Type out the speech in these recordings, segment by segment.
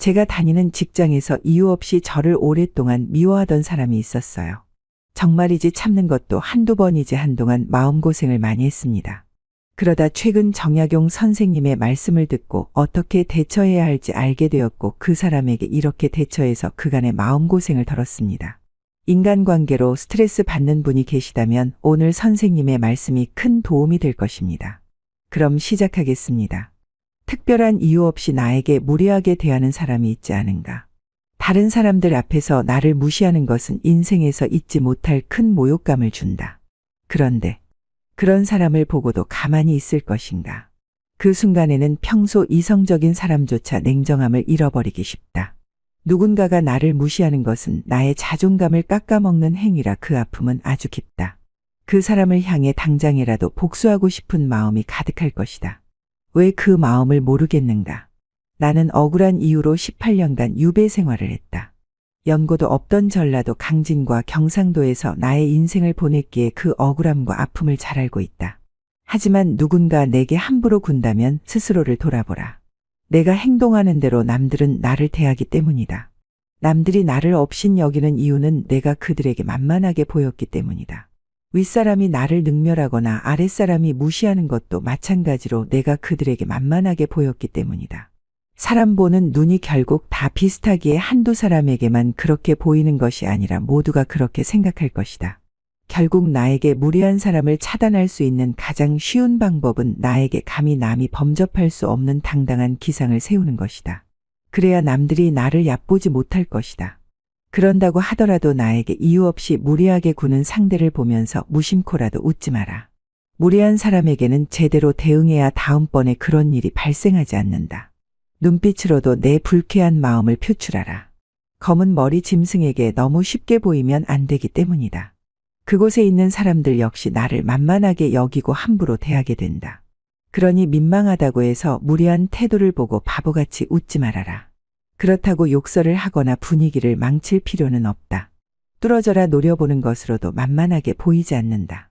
제가 다니는 직장에서 이유 없이 저를 오랫동안 미워하던 사람이 있었어요. 정말이지 참는 것도 한두 번이지 한동안 마음고생을 많이 했습니다. 그러다 최근 정약용 선생님의 말씀을 듣고 어떻게 대처해야 할지 알게 되었고 그 사람에게 이렇게 대처해서 그간의 마음고생을 덜었습니다. 인간관계로 스트레스 받는 분이 계시다면 오늘 선생님의 말씀이 큰 도움이 될 것입니다. 그럼 시작하겠습니다. 특별한 이유 없이 나에게 무례하게 대하는 사람이 있지 않은가? 다른 사람들 앞에서 나를 무시하는 것은 인생에서 잊지 못할 큰 모욕감을 준다. 그런데 그런 사람을 보고도 가만히 있을 것인가? 그 순간에는 평소 이성적인 사람조차 냉정함을 잃어버리기 쉽다. 누군가가 나를 무시하는 것은 나의 자존감을 깎아먹는 행위라 그 아픔은 아주 깊다. 그 사람을 향해 당장이라도 복수하고 싶은 마음이 가득할 것이다. 왜 그 마음을 모르겠는가? 나는 억울한 이유로 18년간 유배 생활을 했다. 연고도 없던 전라도 강진과 경상도에서 나의 인생을 보냈기에 그 억울함과 아픔을 잘 알고 있다. 하지만 누군가 내게 함부로 군다면 스스로를 돌아보라. 내가 행동하는 대로 남들은 나를 대하기 때문이다. 남들이 나를 업신여기는 이유는 내가 그들에게 만만하게 보였기 때문이다. 윗사람이 나를 능멸하거나 아랫사람이 무시하는 것도 마찬가지로 내가 그들에게 만만하게 보였기 때문이다. 사람 보는 눈이 결국 다 비슷하기에 한두 사람에게만 그렇게 보이는 것이 아니라 모두가 그렇게 생각할 것이다. 결국 나에게 무례한 사람을 차단할 수 있는 가장 쉬운 방법은 나에게 감히 남이 범접할 수 없는 당당한 기상을 세우는 것이다. 그래야 남들이 나를 얕보지 못할 것이다. 그런다고 하더라도 나에게 이유 없이 무례하게 구는 상대를 보면서 무심코라도 웃지 마라. 무례한 사람에게는 제대로 대응해야 다음번에 그런 일이 발생하지 않는다. 눈빛으로도 내 불쾌한 마음을 표출하라. 검은 머리 짐승에게 너무 쉽게 보이면 안 되기 때문이다. 그곳에 있는 사람들 역시 나를 만만하게 여기고 함부로 대하게 된다. 그러니 민망하다고 해서 무례한 태도를 보고 바보같이 웃지 말아라. 그렇다고 욕설을 하거나 분위기를 망칠 필요는 없다. 뚫어져라 노려보는 것으로도 만만하게 보이지 않는다.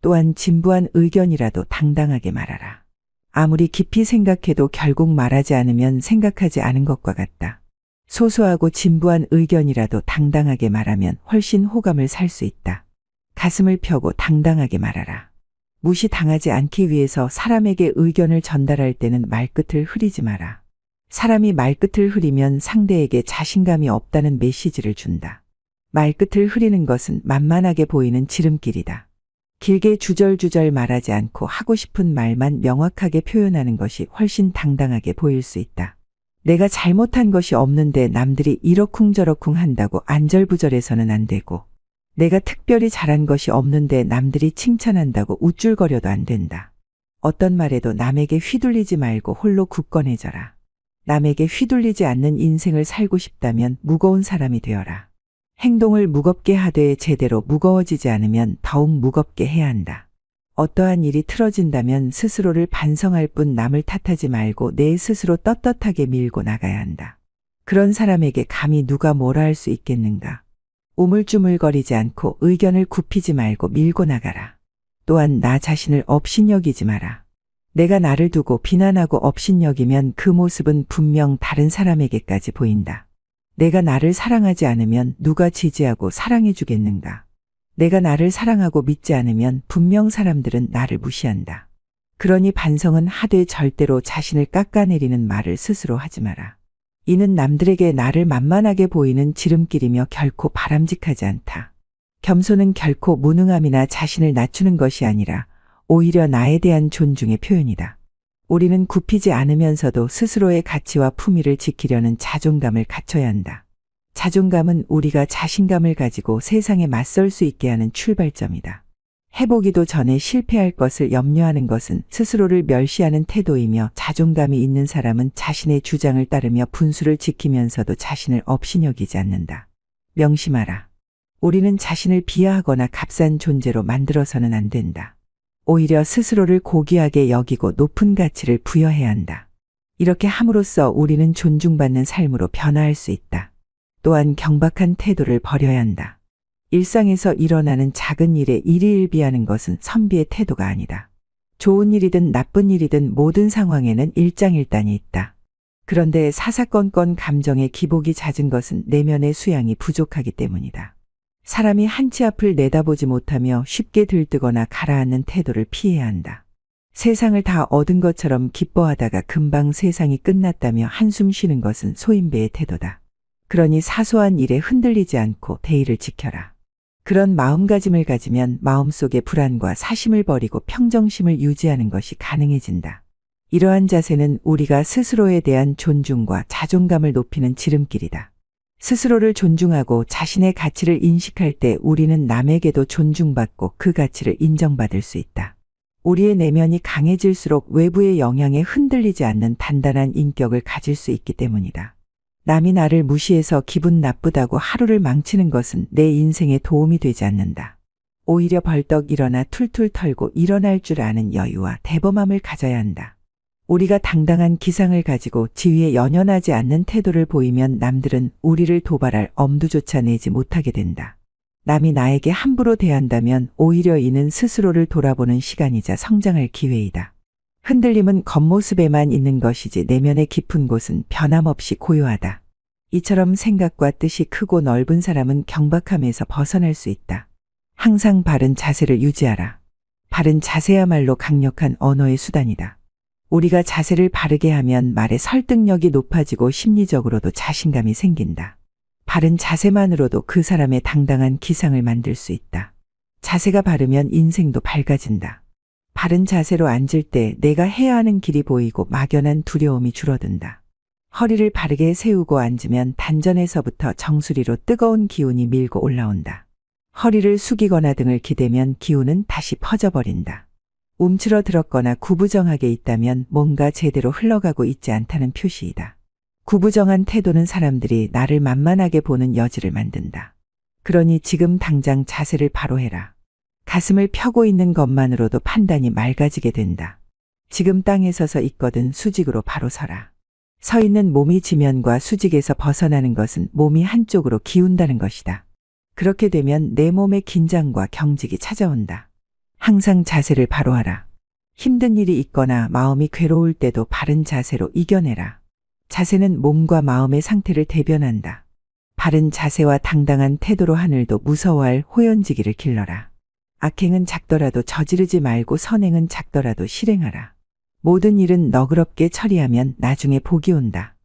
또한 진부한 의견이라도 당당하게 말하라. 아무리 깊이 생각해도 결국 말하지 않으면 생각하지 않은 것과 같다. 소소하고 진부한 의견이라도 당당하게 말하면 훨씬 호감을 살 수 있다. 가슴을 펴고 당당하게 말하라. 무시당하지 않기 위해서 사람에게 의견을 전달할 때는 말끝을 흐리지 마라. 사람이 말끝을 흐리면 상대에게 자신감이 없다는 메시지를 준다. 말끝을 흐리는 것은 만만하게 보이는 지름길이다. 길게 주절주절 말하지 않고 하고 싶은 말만 명확하게 표현하는 것이 훨씬 당당하게 보일 수 있다. 내가 잘못한 것이 없는데 남들이 이러쿵저러쿵 한다고 안절부절해서는 안 되고, 내가 특별히 잘한 것이 없는데 남들이 칭찬한다고 우쭐거려도 안 된다. 어떤 말에도 남에게 휘둘리지 말고 홀로 굳건해져라. 남에게 휘둘리지 않는 인생을 살고 싶다면 무거운 사람이 되어라. 행동을 무겁게 하되 제대로 무거워지지 않으면 더욱 무겁게 해야 한다. 어떠한 일이 틀어진다면 스스로를 반성할 뿐 남을 탓하지 말고 내 스스로 떳떳하게 밀고 나가야 한다. 그런 사람에게 감히 누가 뭐라 할 수 있겠는가. 우물쭈물거리지 않고 의견을 굽히지 말고 밀고 나가라. 또한 나 자신을 업신여기지 마라. 내가 나를 두고 비난하고 업신여기면 그 모습은 분명 다른 사람에게까지 보인다. 내가 나를 사랑하지 않으면 누가 지지하고 사랑해 주겠는가. 내가 나를 사랑하고 믿지 않으면 분명 사람들은 나를 무시한다. 그러니 반성은 하되 절대로 자신을 깎아내리는 말을 스스로 하지 마라. 이는 남들에게 나를 만만하게 보이는 지름길이며 결코 바람직하지 않다. 겸손은 결코 무능함이나 자신을 낮추는 것이 아니라 오히려 나에 대한 존중의 표현이다. 우리는 굽히지 않으면서도 스스로의 가치와 품위를 지키려는 자존감을 갖춰야 한다. 자존감은 우리가 자신감을 가지고 세상에 맞설 수 있게 하는 출발점이다. 해보기도 전에 실패할 것을 염려하는 것은 스스로를 멸시하는 태도이며, 자존감이 있는 사람은 자신의 주장을 따르며 분수를 지키면서도 자신을 업신여기지 않는다. 명심하라. 우리는 자신을 비하하거나 값싼 존재로 만들어서는 안 된다. 오히려 스스로를 고귀하게 여기고 높은 가치를 부여해야 한다. 이렇게 함으로써 우리는 존중받는 삶으로 변화할 수 있다. 또한 경박한 태도를 버려야 한다. 일상에서 일어나는 작은 일에 일희일비하는 것은 선비의 태도가 아니다. 좋은 일이든 나쁜 일이든 모든 상황에는 일장일단이 있다. 그런데 사사건건 감정의 기복이 잦은 것은 내면의 수양이 부족하기 때문이다. 사람이 한치 앞을 내다보지 못하며 쉽게 들뜨거나 가라앉는 태도를 피해야 한다. 세상을 다 얻은 것처럼 기뻐하다가 금방 세상이 끝났다며 한숨 쉬는 것은 소인배의 태도다. 그러니 사소한 일에 흔들리지 않고 대의를 지켜라. 그런 마음가짐을 가지면 마음속의 불안과 사심을 버리고 평정심을 유지하는 것이 가능해진다. 이러한 자세는 우리가 스스로에 대한 존중과 자존감을 높이는 지름길이다. 스스로를 존중하고 자신의 가치를 인식할 때 우리는 남에게도 존중받고 그 가치를 인정받을 수 있다. 우리의 내면이 강해질수록 외부의 영향에 흔들리지 않는 단단한 인격을 가질 수 있기 때문이다. 남이 나를 무시해서 기분 나쁘다고 하루를 망치는 것은 내 인생에 도움이 되지 않는다. 오히려 벌떡 일어나 툴툴 털고 일어날 줄 아는 여유와 대범함을 가져야 한다. 우리가 당당한 기상을 가지고 지위에 연연하지 않는 태도를 보이면 남들은 우리를 도발할 엄두조차 내지 못하게 된다. 남이 나에게 함부로 대한다면 오히려 이는 스스로를 돌아보는 시간이자 성장할 기회이다. 흔들림은 겉모습에만 있는 것이지 내면의 깊은 곳은 변함없이 고요하다. 이처럼 생각과 뜻이 크고 넓은 사람은 경박함에서 벗어날 수 있다. 항상 바른 자세를 유지하라. 바른 자세야말로 강력한 언어의 수단이다. 우리가 자세를 바르게 하면 말의 설득력이 높아지고 심리적으로도 자신감이 생긴다. 바른 자세만으로도 그 사람의 당당한 기상을 만들 수 있다. 자세가 바르면 인생도 밝아진다. 바른 자세로 앉을 때 내가 해야 하는 길이 보이고 막연한 두려움이 줄어든다. 허리를 바르게 세우고 앉으면 단전에서부터 정수리로 뜨거운 기운이 밀고 올라온다. 허리를 숙이거나 등을 기대면 기운은 다시 퍼져버린다. 움츠러들었거나 구부정하게 있다면 뭔가 제대로 흘러가고 있지 않다는 표시이다. 구부정한 태도는 사람들이 나를 만만하게 보는 여지를 만든다. 그러니 지금 당장 자세를 바로 해라. 가슴을 펴고 있는 것만으로도 판단이 맑아지게 된다. 지금 땅에 서서 있거든 수직으로 바로 서라. 서 있는 몸이 지면과 수직에서 벗어나는 것은 몸이 한쪽으로 기운다는 것이다. 그렇게 되면 내 몸에 긴장과 경직이 찾아온다. 항상 자세를 바로 하라. 힘든 일이 있거나 마음이 괴로울 때도 바른 자세로 이겨내라. 자세는 몸과 마음의 상태를 대변한다. 바른 자세와 당당한 태도로 하늘도 무서워할 호연지기를 길러라. 악행은 작더라도 저지르지 말고 선행은 작더라도 실행하라. 모든 일은 너그럽게 처리하면 나중에 복이 온다.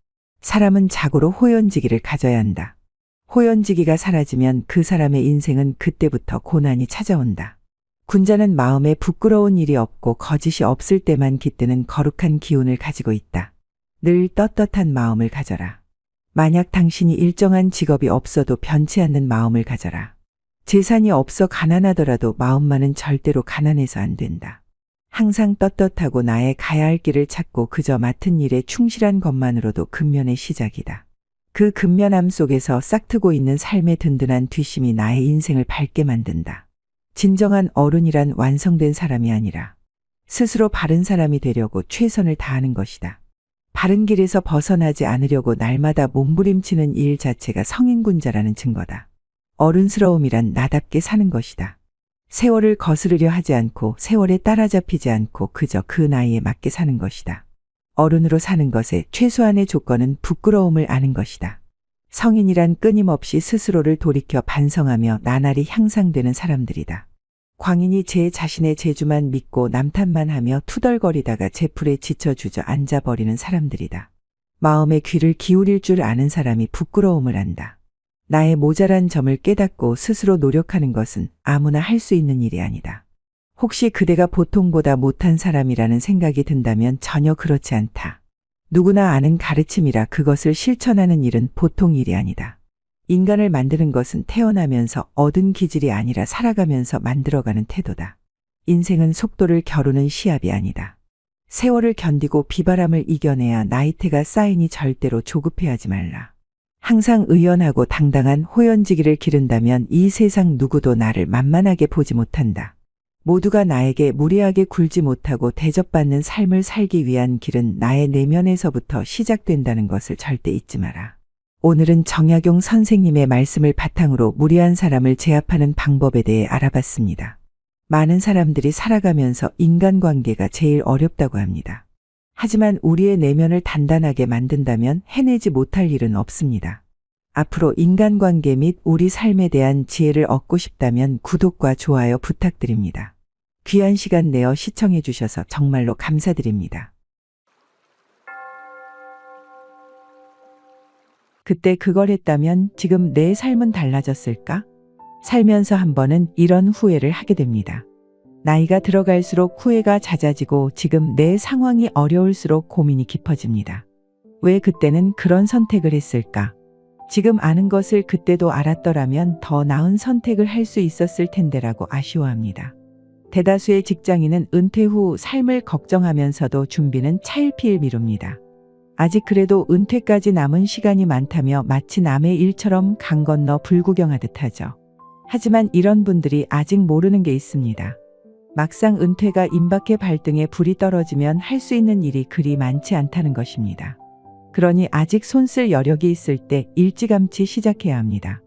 사람은 자고로 호연지기를 가져야 한다. 호연지기가 사라지면 그 사람의 인생은 그때부터 고난이 찾아온다. 군자는 마음에 부끄러운 일이 없고 거짓이 없을 때만 깃드는 거룩한 기운을 가지고 있다. 늘 떳떳한 마음을 가져라. 만약 당신이 일정한 직업이 없어도 변치 않는 마음을 가져라. 재산이 없어 가난하더라도 마음만은 절대로 가난해서 안 된다. 항상 떳떳하고 나의 가야 할 길을 찾고 그저 맡은 일에 충실한 것만으로도 근면의 시작이다. 그 근면함 속에서 싹트고 있는 삶의 든든한 뒷심이 나의 인생을 밝게 만든다. 진정한 어른이란 완성된 사람이 아니라 스스로 바른 사람이 되려고 최선을 다하는 것이다. 바른 길에서 벗어나지 않으려고 날마다 몸부림치는 일 자체가 성인군자라는 증거다. 어른스러움이란 나답게 사는 것이다. 세월을 거스르려 하지 않고 세월에 따라잡히지 않고 그저 그 나이에 맞게 사는 것이다. 어른으로 사는 것의 최소한의 조건은 부끄러움을 아는 것이다. 성인이란 끊임없이 스스로를 돌이켜 반성하며 나날이 향상되는 사람들이다. 광인이 제 자신의 재주만 믿고 남탓만 하며 투덜거리다가 제풀에 지쳐 주저앉아 버리는 사람들이다. 마음의 귀를 기울일 줄 아는 사람이 부끄러움을 안다. 나의 모자란 점을 깨닫고 스스로 노력하는 것은 아무나 할 수 있는 일이 아니다. 혹시 그대가 보통보다 못한 사람이라는 생각이 든다면 전혀 그렇지 않다. 누구나 아는 가르침이라 그것을 실천하는 일은 보통 일이 아니다. 인간을 만드는 것은 태어나면서 얻은 기질이 아니라 살아가면서 만들어가는 태도다. 인생은 속도를 겨루는 시합이 아니다. 세월을 견디고 비바람을 이겨내야 나이테가 쌓이니 절대로 조급해하지 말라. 항상 의연하고 당당한 호연지기를 기른다면 이 세상 누구도 나를 만만하게 보지 못한다. 모두가 나에게 무례하게 굴지 못하고 대접받는 삶을 살기 위한 길은 나의 내면에서부터 시작된다는 것을 절대 잊지 마라. 오늘은 정약용 선생님의 말씀을 바탕으로 무례한 사람을 제압하는 방법에 대해 알아봤습니다. 많은 사람들이 살아가면서 인간관계가 제일 어렵다고 합니다. 하지만 우리의 내면을 단단하게 만든다면 해내지 못할 일은 없습니다. 앞으로 인간관계 및 우리 삶에 대한 지혜를 얻고 싶다면 구독과 좋아요 부탁드립니다. 귀한 시간 내어 시청해 주셔서 정말로 감사드립니다. 그때 그걸 했다면 지금 내 삶은 달라졌을까? 살면서 한 번은 이런 후회를 하게 됩니다. 나이가 들어갈수록 후회가 잦아지고 지금 내 상황이 어려울수록 고민이 깊어집니다. 왜 그때는 그런 선택을 했을까? 지금 아는 것을 그때도 알았더라면 더 나은 선택을 할 수 있었을 텐데라고 아쉬워합니다. 대다수의 직장인은 은퇴 후 삶을 걱정하면서도 준비는 차일피일 미룹니다. 아직 그래도 은퇴까지 남은 시간이 많다며 마치 남의 일처럼 강 건너 불구경하듯 하죠. 하지만 이런 분들이 아직 모르는 게 있습니다. 막상 은퇴가 임박해 발등에 불이 떨어지면 할 수 있는 일이 그리 많지 않다는 것입니다. 그러니 아직 손쓸 여력이 있을 때 일찌감치 시작해야 합니다.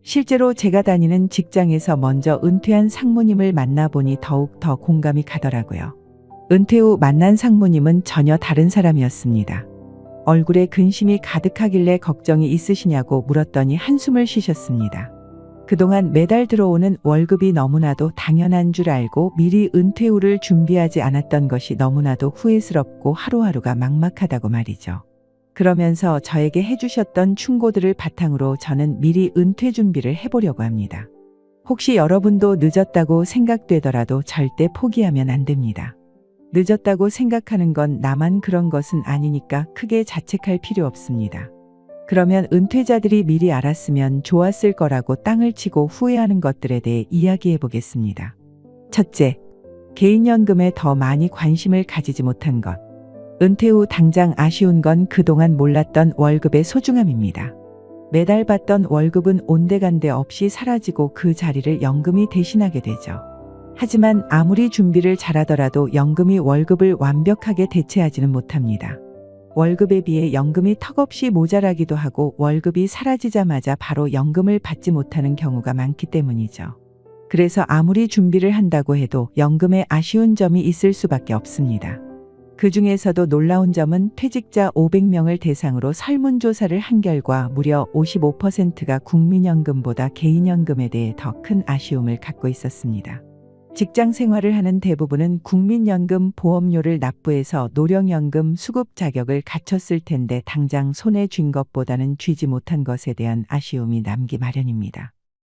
실제로 제가 다니는 직장에서 먼저 은퇴한 상무님을 만나보니 더욱 더 공감이 가더라고요. 은퇴 후 만난 상무님은 전혀 다른 사람이었습니다. 얼굴에 근심이 가득하길래 걱정이 있으시냐고 물었더니 한숨을 쉬셨습니다. 그동안 매달 들어오는 월급이 너무나도 당연한 줄 알고 미리 은퇴 후를 준비하지 않았던 것이 너무나도 후회스럽고 하루하루가 막막하다고 말이죠. 그러면서 저에게 해주셨던 충고들을 바탕으로 저는 미리 은퇴 준비를 해보려고 합니다. 혹시 여러분도 늦었다고 생각되더라도 절대 포기하면 안 됩니다. 늦었다고 생각하는 건 나만 그런 것은 아니니까 크게 자책할 필요 없습니다. 그러면 은퇴자들이 미리 알았으면 좋았을 거라고 땅을 치고 후회하는 것들에 대해 이야기해 보겠습니다. 첫째, 개인연금에 더 많이 관심을 가지지 못한 것. 은퇴 후 당장 아쉬운 건 그동안 몰랐던 월급의 소중함입니다. 매달 받던 월급은 온데간데 없이 사라지고 그 자리를 연금이 대신하게 되죠. 하지만 아무리 준비를 잘하더라도 연금이 월급을 완벽하게 대체하지는 못합니다. 월급에 비해 연금이 턱없이 모자라기도 하고 월급이 사라지자마자 바로 연금을 받지 못하는 경우가 많기 때문이죠. 그래서 아무리 준비를 한다고 해도 연금에 아쉬운 점이 있을 수밖에 없습니다. 그 중에서도 놀라운 점은 퇴직자 500명을 대상으로 설문조사를 한 결과 무려 55%가 국민연금보다 개인연금에 대해 더 큰 아쉬움을 갖고 있었습니다. 직장 생활을 하는 대부분은 국민연금 보험료를 납부해서 노령연금 수급 자격을 갖췄을 텐데 당장 손에 쥔 것보다는 쥐지 못한 것에 대한 아쉬움이 남기 마련입니다.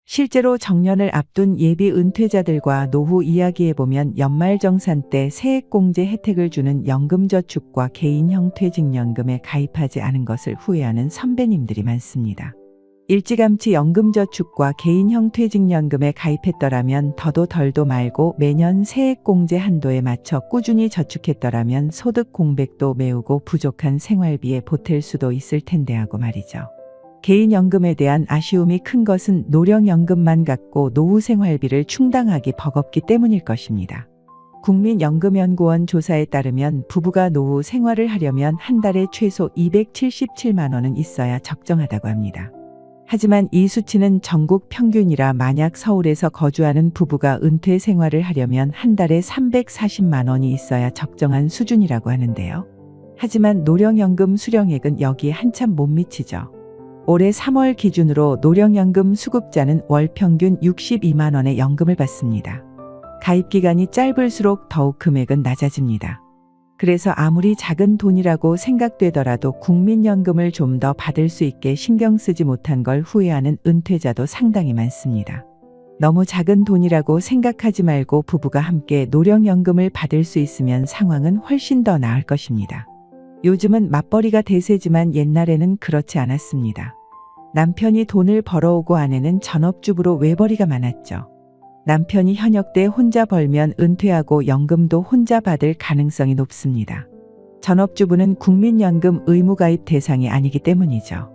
실제로 정년을 앞둔 예비 은퇴자들과 노후 이야기해보면 연말정산 때 세액공제 혜택을 주는 연금저축과 개인형 퇴직연금에 가입하지 않은 것을 후회하는 선배님들이 많습니다. 일찌감치 연금저축과 개인형 퇴직연금에 가입했더라면 더도 덜도 말고 매년 세액공제 한도에 맞춰 꾸준히 저축했더라면 소득 공백도 메우고 부족한 생활비에 보탤 수도 있을 텐데 하고 말이죠. 개인연금에 대한 아쉬움이 큰 것은 노령연금만 갖고 노후 생활비를 충당하기 버겁기 때문일 것입니다. 국민연금연구원 조사에 따르면 부부가 노후 생활을 하려면 한 달에 최소 277만 원은 있어야 적정하다고 합니다. 하지만 이 수치는 전국 평균이라 만약 서울에서 거주하는 부부가 은퇴 생활을 하려면 한 달에 340만 원이 있어야 적정한 수준이라고 하는데요. 하지만 노령연금 수령액은 여기에 한참 못 미치죠. 올해 3월 기준으로 노령연금 수급자는 월 평균 62만 원의 연금을 받습니다. 가입 기간이 짧을수록 더욱 금액은 낮아집니다. 그래서 아무리 작은 돈이라고 생각되더라도 국민연금을 좀 더 받을 수 있게 신경 쓰지 못한 걸 후회하는 은퇴자도 상당히 많습니다. 너무 작은 돈이라고 생각하지 말고 부부가 함께 노령연금을 받을 수 있으면 상황은 훨씬 더 나을 것입니다. 요즘은 맞벌이가 대세지만 옛날에는 그렇지 않았습니다. 남편이 돈을 벌어오고 아내는 전업주부로 외벌이가 많았죠. 남편이 현역 때 혼자 벌면 은퇴하고 연금도 혼자 받을 가능성이 높습니다. 전업주부는 국민연금 의무가입 대상이 아니기 때문이죠.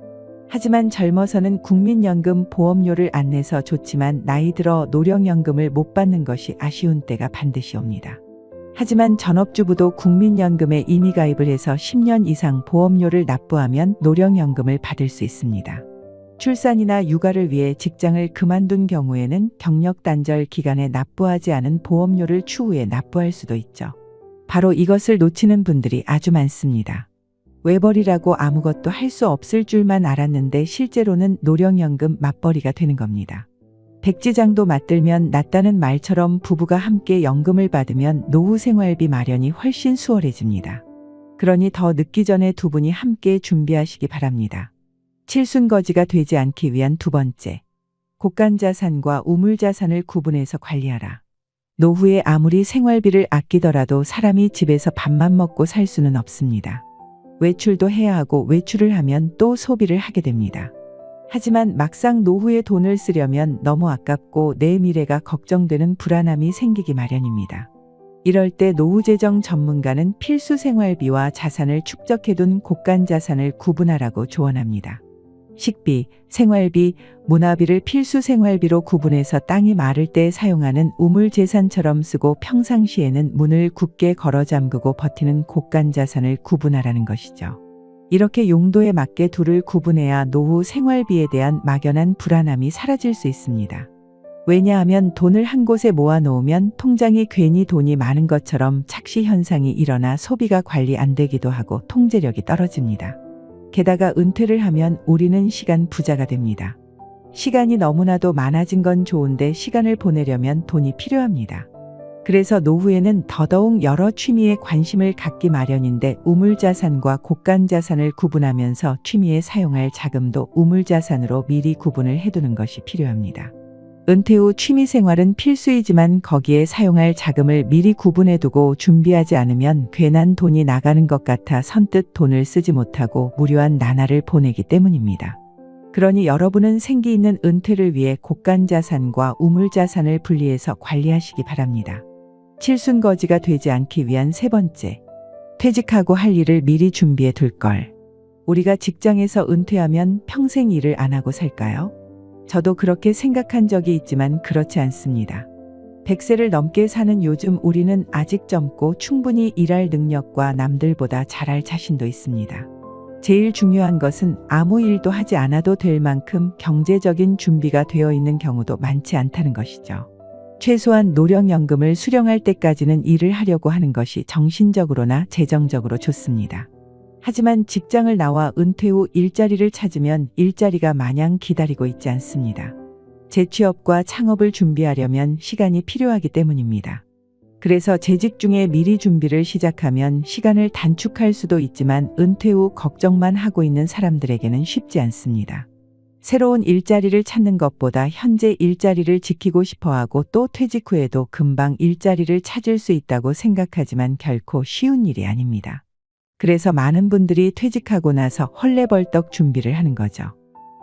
하지만 젊어서는 국민연금 보험료를 안 내서 좋지만 나이 들어 노령연금을 못 받는 것이 아쉬운 때가 반드시 옵니다. 하지만 전업주부도 국민연금에 임의 가입을 해서 10년 이상 보험료를 납부하면 노령연금을 받을 수 있습니다. 출산이나 육아를 위해 직장을 그만둔 경우에는 경력 단절 기간에 납부하지 않은 보험료를 추후에 납부할 수도 있죠. 바로 이것을 놓치는 분들이 아주 많습니다. 외벌이라고 아무것도 할 수 없을 줄만 알았는데 실제로는 노령연금 맞벌이가 되는 겁니다. 백지장도 맞들면 낫다는 말처럼 부부가 함께 연금을 받으면 노후 생활비 마련이 훨씬 수월해집니다. 그러니 더 늦기 전에 두 분이 함께 준비하시기 바랍니다. 칠순거지가 되지 않기 위한 두 번째, 곡간자산과 우물자산을 구분해서 관리하라. 노후에 아무리 생활비를 아끼더라도 사람이 집에서 밥만 먹고 살 수는 없습니다. 외출도 해야 하고 외출을 하면 또 소비를 하게 됩니다. 하지만 막상 노후에 돈을 쓰려면 너무 아깝고 내 미래가 걱정되는 불안함이 생기기 마련입니다. 이럴 때 노후재정 전문가는 필수 생활비와 자산을 축적해둔 곡간자산을 구분하라고 조언합니다. 식비, 생활비, 문화비를 필수 생활비로 구분해서 땅이 마를 때 사용하는 우물재산처럼 쓰고 평상시에는 문을 굳게 걸어 잠그고 버티는 곡간자산을 구분하라는 것이죠. 이렇게 용도에 맞게 둘을 구분해야 노후 생활비에 대한 막연한 불안함이 사라질 수 있습니다. 왜냐하면 돈을 한 곳에 모아놓으면 통장이 괜히 돈이 많은 것처럼 착시 현상이 일어나 소비가 관리 안 되기도 하고 통제력이 떨어집니다. 게다가 은퇴를 하면 우리는 시간 부자가 됩니다. 시간이 너무나도 많아진 건 좋은데 시간을 보내려면 돈이 필요합니다. 그래서 노후에는 더더욱 여러 취미에 관심을 갖기 마련인데 우물자산과 곡간자산을 구분하면서 취미에 사용할 자금도 우물자산으로 미리 구분을 해두는 것이 필요합니다. 은퇴 후 취미생활은 필수이지만 거기에 사용할 자금을 미리 구분해두고 준비하지 않으면 괜한 돈이 나가는 것 같아 선뜻 돈을 쓰지 못하고 무료한 나날을 보내기 때문입니다. 그러니 여러분은 생기 있는 은퇴를 위해 곡간자산과 우물자산을 분리해서 관리하시기 바랍니다. 칠순거지가 되지 않기 위한 세 번째, 퇴직하고 할 일을 미리 준비해 둘 걸. 우리가 직장에서 은퇴하면 평생 일을 안 하고 살까요? 저도 그렇게 생각한 적이 있지만 그렇지 않습니다. 100세를 넘게 사는 요즘 우리는 아직 젊고 충분히 일할 능력과 남들보다 잘할 자신도 있습니다. 제일 중요한 것은 아무 일도 하지 않아도 될 만큼 경제적인 준비가 되어 있는 경우도 많지 않다는 것이죠. 최소한 노령연금을 수령할 때까지는 일을 하려고 하는 것이 정신적으로나 재정적으로 좋습니다. 하지만 직장을 나와 은퇴 후 일자리를 찾으면 일자리가 마냥 기다리고 있지 않습니다. 재취업과 창업을 준비하려면 시간이 필요하기 때문입니다. 그래서 재직 중에 미리 준비를 시작하면 시간을 단축할 수도 있지만 은퇴 후 걱정만 하고 있는 사람들에게는 쉽지 않습니다. 새로운 일자리를 찾는 것보다 현재 일자리를 지키고 싶어하고 또 퇴직 후에도 금방 일자리를 찾을 수 있다고 생각하지만 결코 쉬운 일이 아닙니다. 그래서 많은 분들이 퇴직하고 나서 헐레벌떡 준비를 하는 거죠.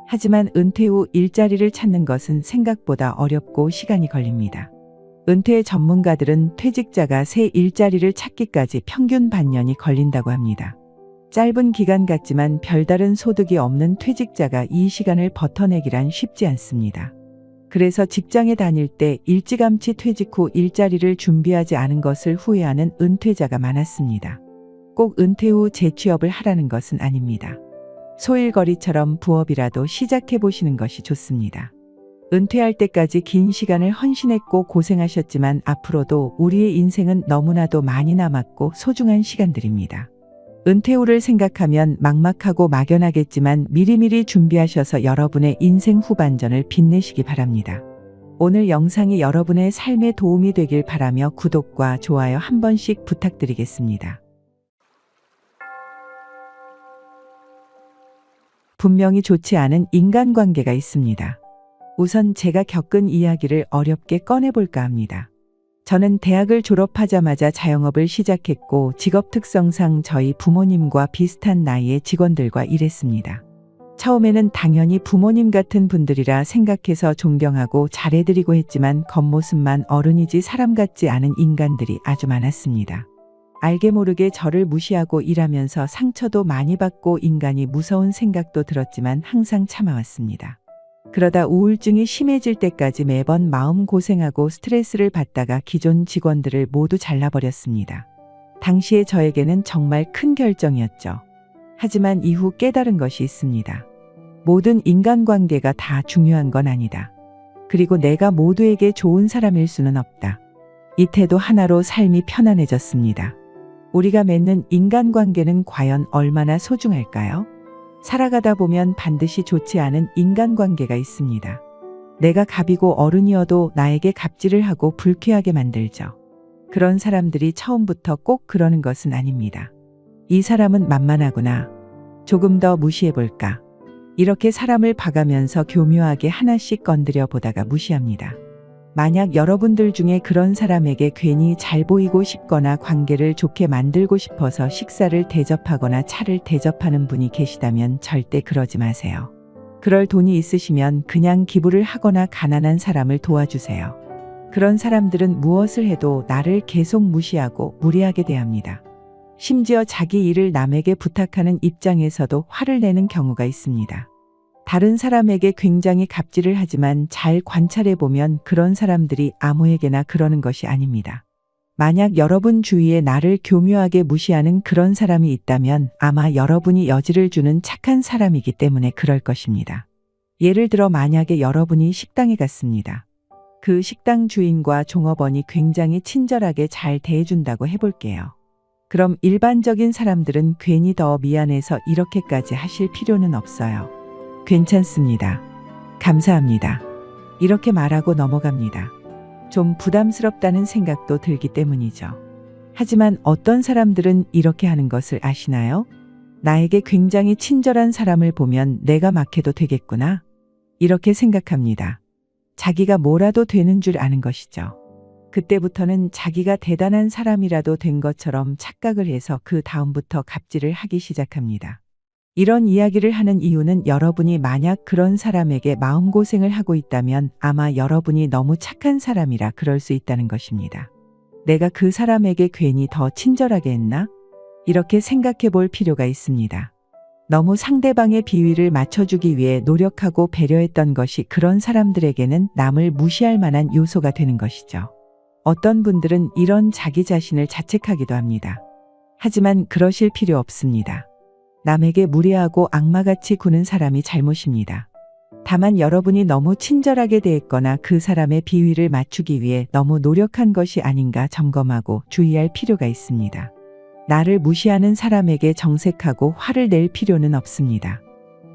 하지만 은퇴 후 일자리를 찾는 것은 생각보다 어렵고 시간이 걸립니다. 은퇴 전문가들은 퇴직자가 새 일자리를 찾기까지 평균 반년이 걸린다고 합니다. 짧은 기간 같지만 별다른 소득이 없는 퇴직자가 이 시간을 버텨내기란 쉽지 않습니다. 그래서 직장에 다닐 때 일찌감치 퇴직 후 일자리를 준비하지 않은 것을 후회하는 은퇴자가 많았습니다. 꼭 은퇴 후 재취업을 하라는 것은 아닙니다. 소일거리처럼 부업이라도 시작해 보시는 것이 좋습니다. 은퇴할 때까지 긴 시간을 헌신했고 고생하셨지만 앞으로도 우리의 인생은 너무나도 많이 남았고 소중한 시간들입니다. 은퇴 후를 생각하면 막막하고 막연하겠지만 미리미리 준비하셔서 여러분의 인생 후반전을 빛내시기 바랍니다. 오늘 영상이 여러분의 삶에 도움이 되길 바라며 구독과 좋아요 한 번씩 부탁드리겠습니다. 분명히 좋지 않은 인간관계가 있습니다. 우선 제가 겪은 이야기를 어렵게 꺼내볼까 합니다. 저는 대학을 졸업하자마자 자영업을 시작했고 직업 특성상 저희 부모님과 비슷한 나이의 직원들과 일했습니다. 처음에는 당연히 부모님 같은 분들이라 생각해서 존경하고 잘해드리고 했지만 겉모습만 어른이지 사람 같지 않은 인간들이 아주 많았습니다. 알게 모르게 저를 무시하고 일하면서 상처도 많이 받고 인간이 무서운 생각도 들었지만 항상 참아왔습니다. 그러다 우울증이 심해질 때까지 매번 마음고생하고 스트레스를 받다가 기존 직원들을 모두 잘라버렸습니다. 당시에 저에게는 정말 큰 결정이었죠. 하지만 이후 깨달은 것이 있습니다. 모든 인간관계가 다 중요한 건 아니다. 그리고 내가 모두에게 좋은 사람일 수는 없다. 이 태도 하나로 삶이 편안해졌습니다. 우리가 맺는 인간관계는 과연 얼마나 소중할까요? 살아가다 보면 반드시 좋지 않은 인간관계가 있습니다. 내가 갑이고 어른이어도 나에게 갑질을 하고 불쾌하게 만들죠. 그런 사람들이 처음부터 꼭 그러는 것은 아닙니다. 이 사람은 만만하구나. 조금 더 무시해볼까. 이렇게 사람을 봐가면서 교묘하게 하나씩 건드려 보다가 무시합니다. 만약 여러분들 중에 그런 사람에게 괜히 잘 보이고 싶거나 관계를 좋게 만들고 싶어서 식사를 대접하거나 차를 대접하는 분이 계시다면 절대 그러지 마세요. 그럴 돈이 있으시면 그냥 기부를 하거나 가난한 사람을 도와주세요. 그런 사람들은 무엇을 해도 나를 계속 무시하고 무례하게 대합니다. 심지어 자기 일을 남에게 부탁하는 입장에서도 화를 내는 경우가 있습니다. 다른 사람에게 굉장히 갑질을 하지만 잘 관찰해 보면 그런 사람들이 아무에게나 그러는 것이 아닙니다. 만약 여러분 주위에 나를 교묘하게 무시하는 그런 사람이 있다면 아마 여러분이 여지를 주는 착한 사람이기 때문에 그럴 것입니다. 예를 들어 만약에 여러분이 식당에 갔습니다. 그 식당 주인과 종업원이 굉장히 친절하게 잘 대해준다고 해볼게요. 그럼 일반적인 사람들은 괜히 더 미안해서 이렇게까지 하실 필요는 없어요. 괜찮습니다. 감사합니다. 이렇게 말하고 넘어갑니다. 좀 부담스럽다는 생각도 들기 때문이죠. 하지만 어떤 사람들은 이렇게 하는 것을 아시나요? 나에게 굉장히 친절한 사람을 보면 내가 막해도 되겠구나. 이렇게 생각합니다. 자기가 뭐라도 되는 줄 아는 것이죠. 그때부터는 자기가 대단한 사람이라도 된 것처럼 착각을 해서 그 다음부터 갑질을 하기 시작합니다. 이런 이야기를 하는 이유는 여러분이 만약 그런 사람에게 마음고생을 하고 있다면 아마 여러분이 너무 착한 사람이라 그럴 수 있다는 것입니다. 내가 그 사람에게 괜히 더 친절하게 했나? 이렇게 생각해 볼 필요가 있습니다. 너무 상대방의 비위를 맞춰주기 위해 노력하고 배려했던 것이 그런 사람들에게는 남을 무시할 만한 요소가 되는 것이죠. 어떤 분들은 이런 자기 자신을 자책하기도 합니다. 하지만 그러실 필요 없습니다. 남에게 무례하고 악마같이 구는 사람이 잘못입니다. 다만 여러분이 너무 친절하게 대했거나 그 사람의 비위를 맞추기 위해 너무 노력한 것이 아닌가 점검하고 주의할 필요가 있습니다. 나를 무시하는 사람에게 정색하고 화를 낼 필요는 없습니다.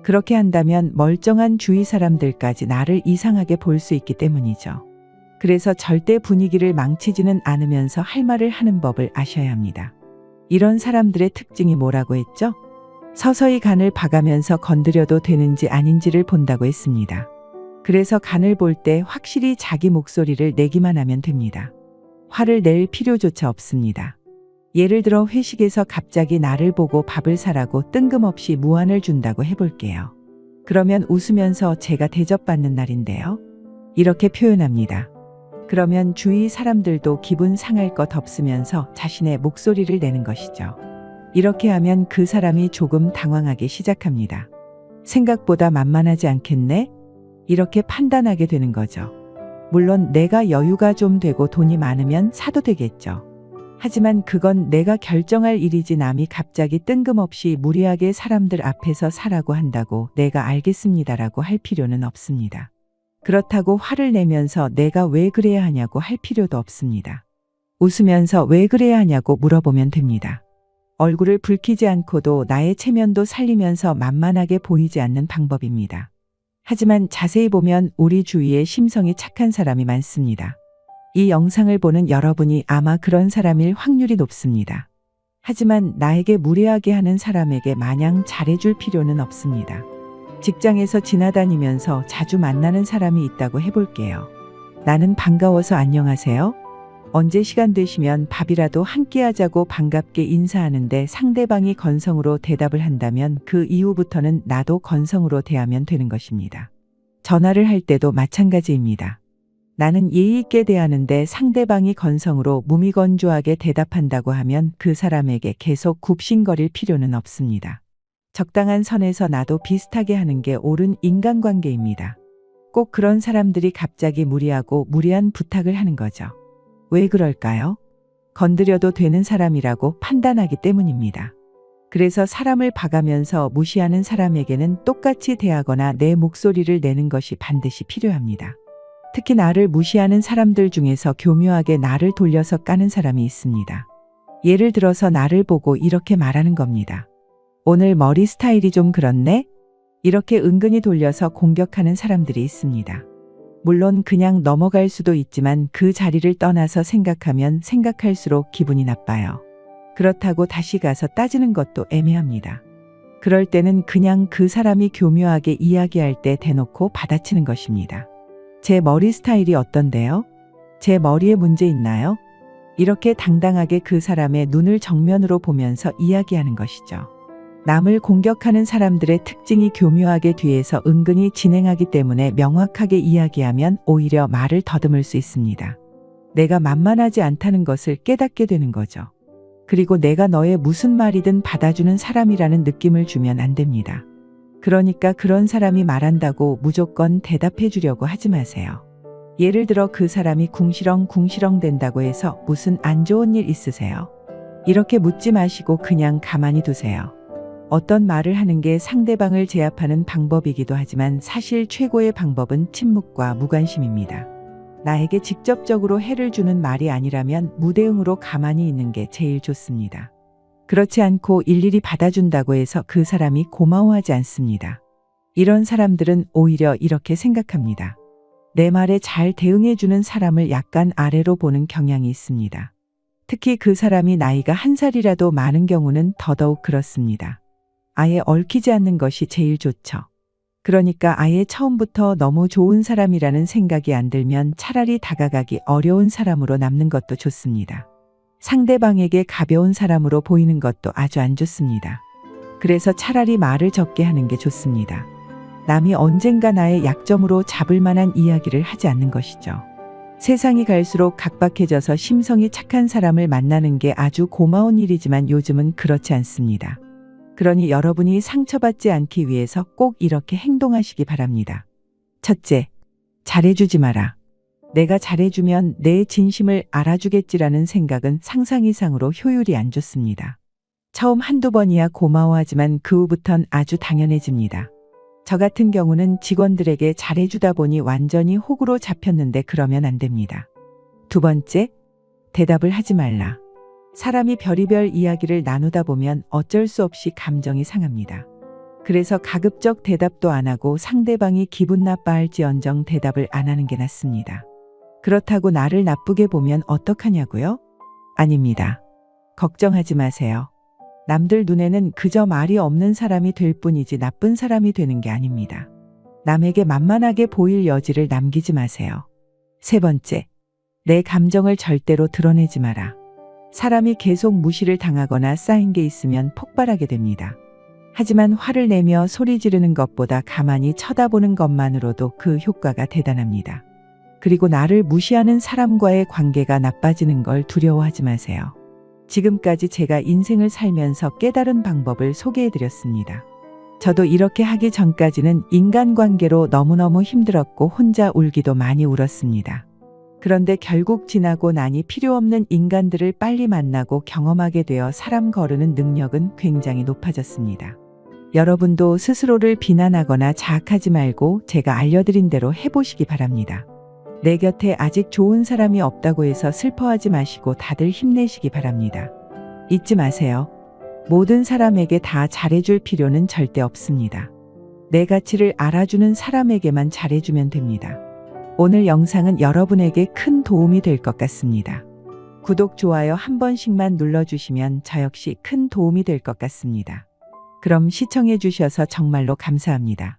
그렇게 한다면 멀쩡한 주위 사람들까지 나를 이상하게 볼 수 있기 때문이죠. 그래서 절대 분위기를 망치지는 않으면서 할 말을 하는 법을 아셔야 합니다. 이런 사람들의 특징이 뭐라고 했죠? 서서히 간을 봐가면서 건드려도 되는지 아닌지를 본다고 했습니다. 그래서 간을 볼 때 확실히 자기 목소리를 내기만 하면 됩니다. 화를 낼 필요조차 없습니다. 예를 들어 회식에서 갑자기 나를 보고 밥을 사라고 뜬금없이 무안을 준다고 해볼게요. 그러면 웃으면서 제가 대접받는 날인데요. 이렇게 표현합니다. 그러면 주위 사람들도 기분 상할 것 없으면서 자신의 목소리를 내는 것이죠. 이렇게 하면 그 사람이 조금 당황하기 시작합니다. 생각보다 만만하지 않겠네? 이렇게 판단하게 되는 거죠. 물론 내가 여유가 좀 되고 돈이 많으면 사도 되겠죠. 하지만 그건 내가 결정할 일이지 남이 갑자기 뜬금없이 무리하게 사람들 앞에서 사라고 한다고 내가 알겠습니다라고 할 필요는 없습니다. 그렇다고 화를 내면서 내가 왜 그래야 하냐고 할 필요도 없습니다. 웃으면서 왜 그래야 하냐고 물어보면 됩니다. 얼굴을 붉히지 않고도 나의 체면도 살리면서 만만하게 보이지 않는 방법입니다. 하지만 자세히 보면 우리 주위에 심성이 착한 사람이 많습니다. 이 영상을 보는 여러분이 아마 그런 사람일 확률이 높습니다. 하지만 나에게 무례하게 하는 사람에게 마냥 잘해줄 필요는 없습니다. 직장에서 지나다니면서 자주 만나는 사람이 있다고 해볼게요. 나는 반가워서 안녕하세요. 언제 시간 되시면 밥이라도 함께 하자고 반갑게 인사하는데 상대방이 건성으로 대답을 한다면 그 이후부터는 나도 건성으로 대하면 되는 것입니다. 전화를 할 때도 마찬가지입니다. 나는 예의 있게 대하는데 상대방이 건성으로 무미건조하게 대답한다고 하면 그 사람에게 계속 굽신거릴 필요는 없습니다. 적당한 선에서 나도 비슷하게 하는 게 옳은 인간관계입니다. 꼭 그런 사람들이 갑자기 무리하고 무리한 부탁을 하는 거죠. 왜 그럴까요? 건드려도 되는 사람이라고 판단하기 때문입니다. 그래서 사람을 봐가면서 무시하는 사람에게는 똑같이 대하거나 내 목소리를 내는 것이 반드시 필요합니다. 특히 나를 무시하는 사람들 중에서 교묘하게 나를 돌려서 까는 사람이 있습니다. 예를 들어서 나를 보고 이렇게 말하는 겁니다. 오늘 머리 스타일이 좀 그렇네? 이렇게 은근히 돌려서 공격하는 사람들이 있습니다. 물론 그냥 넘어갈 수도 있지만 그 자리를 떠나서 생각하면 생각할수록 기분이 나빠요. 그렇다고 다시 가서 따지는 것도 애매합니다. 그럴 때는 그냥 그 사람이 교묘하게 이야기할 때 대놓고 받아치는 것입니다. 제 머리 스타일이 어떤데요? 제 머리에 문제 있나요? 이렇게 당당하게 그 사람의 눈을 정면으로 보면서 이야기하는 것이죠. 남을 공격하는 사람들의 특징이 교묘하게 뒤에서 은근히 진행하기 때문에 명확하게 이야기하면 오히려 말을 더듬을 수 있습니다. 내가 만만하지 않다는 것을 깨닫게 되는 거죠. 그리고 내가 너의 무슨 말이든 받아주는 사람이라는 느낌을 주면 안 됩니다. 그러니까 그런 사람이 말한다고 무조건 대답해 주려고 하지 마세요. 예를 들어 그 사람이 궁시렁 된다고 해서 무슨 안 좋은 일 있으세요? 이렇게 묻지 마시고 그냥 가만히 두세요. 어떤 말을 하는 게 상대방을 제압하는 방법이기도 하지만 사실 최고의 방법은 침묵과 무관심입니다. 나에게 직접적으로 해를 주는 말이 아니라면 무대응으로 가만히 있는 게 제일 좋습니다. 그렇지 않고 일일이 받아준다고 해서 그 사람이 고마워하지 않습니다. 이런 사람들은 오히려 이렇게 생각합니다. 내 말에 잘 대응해주는 사람을 약간 아래로 보는 경향이 있습니다. 특히 그 사람이 나이가 한 살이라도 많은 경우는 더더욱 그렇습니다. 아예 얽히지 않는 것이 제일 좋죠. 그러니까 아예 처음부터 너무 좋은 사람이라는 생각이 안 들면 차라리 다가가기 어려운 사람으로 남는 것도 좋습니다. 상대방에게 가벼운 사람으로 보이는 것도 아주 안 좋습니다. 그래서 차라리 말을 적게 하는 게 좋습니다. 남이 언젠가 나의 약점으로 잡을 만한 이야기를 하지 않는 것이죠. 세상이 갈수록 각박해져서 심성이 착한 사람을 만나는 게 아주 고마운 일이지만 요즘은 그렇지 않습니다. 그러니 여러분이 상처받지 않기 위해서 꼭 이렇게 행동하시기 바랍니다. 첫째, 잘해주지 마라. 내가 잘해주면 내 진심을 알아주겠지라는 생각은 상상 이상으로 효율이 안 좋습니다. 처음 한두 번이야 고마워하지만 그 후부턴 아주 당연해집니다. 저 같은 경우는 직원들에게 잘해주다 보니 완전히 호구로 잡혔는데 그러면 안 됩니다. 두 번째, 대답을 하지 말라. 사람이 별의별 이야기를 나누다 보면 어쩔 수 없이 감정이 상합니다. 그래서 가급적 대답도 안 하고 상대방이 기분 나빠할지언정 대답을 안 하는 게 낫습니다. 그렇다고 나를 나쁘게 보면 어떡하냐고요? 아닙니다. 걱정하지 마세요. 남들 눈에는 그저 말이 없는 사람이 될 뿐이지 나쁜 사람이 되는 게 아닙니다. 남에게 만만하게 보일 여지를 남기지 마세요. 세 번째, 내 감정을 절대로 드러내지 마라. 사람이 계속 무시를 당하거나 쌓인 게 있으면 폭발하게 됩니다. 하지만 화를 내며 소리 지르는 것보다 가만히 쳐다보는 것만으로도 그 효과가 대단합니다. 그리고 나를 무시하는 사람과의 관계가 나빠지는 걸 두려워하지 마세요. 지금까지 제가 인생을 살면서 깨달은 방법을 소개해드렸습니다. 저도 이렇게 하기 전까지는 인간관계로 너무너무 힘들었고 혼자 울기도 많이 울었습니다. 그런데 결국 지나고 나니 필요 없는 인간들을 빨리 만나고 경험하게 되어 사람 거르는 능력은 굉장히 높아졌습니다. 여러분도 스스로를 비난하거나 자학하지 말고 제가 알려드린 대로 해보시기 바랍니다. 내 곁에 아직 좋은 사람이 없다고 해서 슬퍼하지 마시고 다들 힘내시기 바랍니다. 잊지 마세요. 모든 사람에게 다 잘해줄 필요는 절대 없습니다. 내 가치를 알아주는 사람에게만 잘해주면 됩니다. 오늘 영상은 여러분에게 큰 도움이 될 것 같습니다. 구독, 좋아요 한 번씩만 눌러주시면 저 역시 큰 도움이 될 것 같습니다. 그럼 시청해 주셔서 정말로 감사합니다.